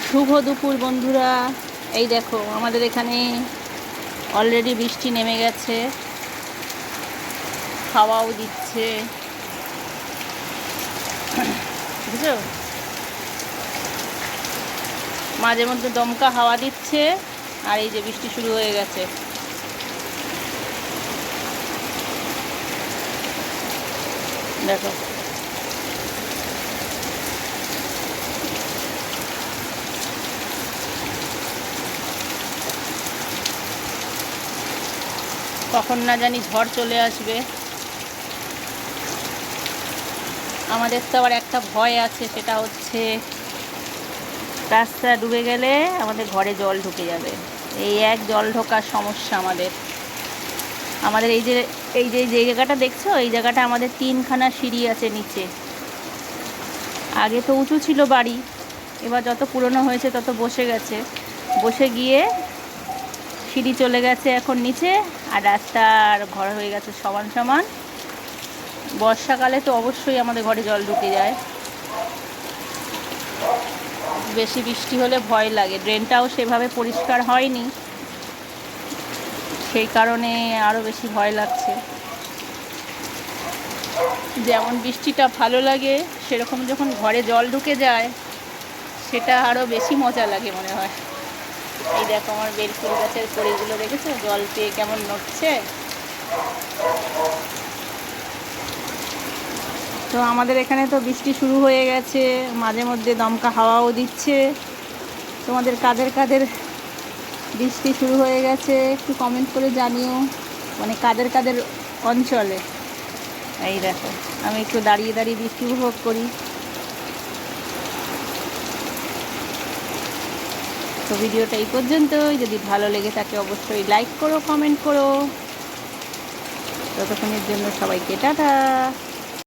শুভ দুপুর বন্ধুরা। এই দেখো আমাদের এখানে অলরেডি বৃষ্টি নেমে গেছে, হাওয়াও দিচ্ছে, বুঝছো? মাঝে মধ্যে দমকা হাওয়া দিচ্ছে, আর এই যে বৃষ্টি শুরু হয়ে গেছে। দেখো কখন না জানি ঝড় চলে আসবে। আমাদের তো আবার একটা ভয় আছে, সেটা হচ্ছে রাস্তা ডুবে গেলে আমাদের ঘরে জল ঢুকে যাবে। এই এক জল ঢোকার সমস্যা আমাদের। আমাদের এই যে জায়গাটা দেখছো, এই জায়গাটা আমাদের 3খানা সিঁড়ি আছে নিচে। আগে তো উঁচু ছিল বাড়ি, এবার যত পুরনো হয়েছে তত বসে গিয়ে সিঁড়ি চলে গেছে এখন নিচে, আর রাস্তার ঘর হয়ে গেছে সমান সমান। বর্ষাকালে তো অবশ্যই আমাদের ঘরে জল ঢুকে যায়। বেশি বৃষ্টি হলে ভয় লাগে, ড্রেনটাও সেভাবে পরিষ্কার হয়নি, সেই কারণে আরও বেশি ভয় লাগছে। যেমন বৃষ্টিটা ভালো লাগে, সেরকম যখন ঘরে জল ঢুকে যায় সেটা আরও বেশি মজা লাগে মনে হয়। এই দেখো আমার বেলফুল গাছের কড়িগুলো দেখেছো, জল পেয়ে কেমন নড়ছে। তো আমাদের এখানে তো বৃষ্টি শুরু হয়ে গেছে, মাঝে মধ্যে দমকা হাওয়াও দিচ্ছে। তোমাদের কাদের কাদের বৃষ্টি শুরু হয়ে গেছে একটু কমেন্ট করে জানিও, মানে কাদের কাদের অঞ্চলে। এই দেখো আমি একটু দাঁড়িয়ে দাঁড়িয়ে বৃষ্টি উপভোগ করি। তো ভিডিওটা এই পর্যন্তই। যদি ভালো লেগে থাকে অবশ্যই লাইক করো, কমেন্ট করো। ততক্ষণের জন্য সবাইকে টাটা।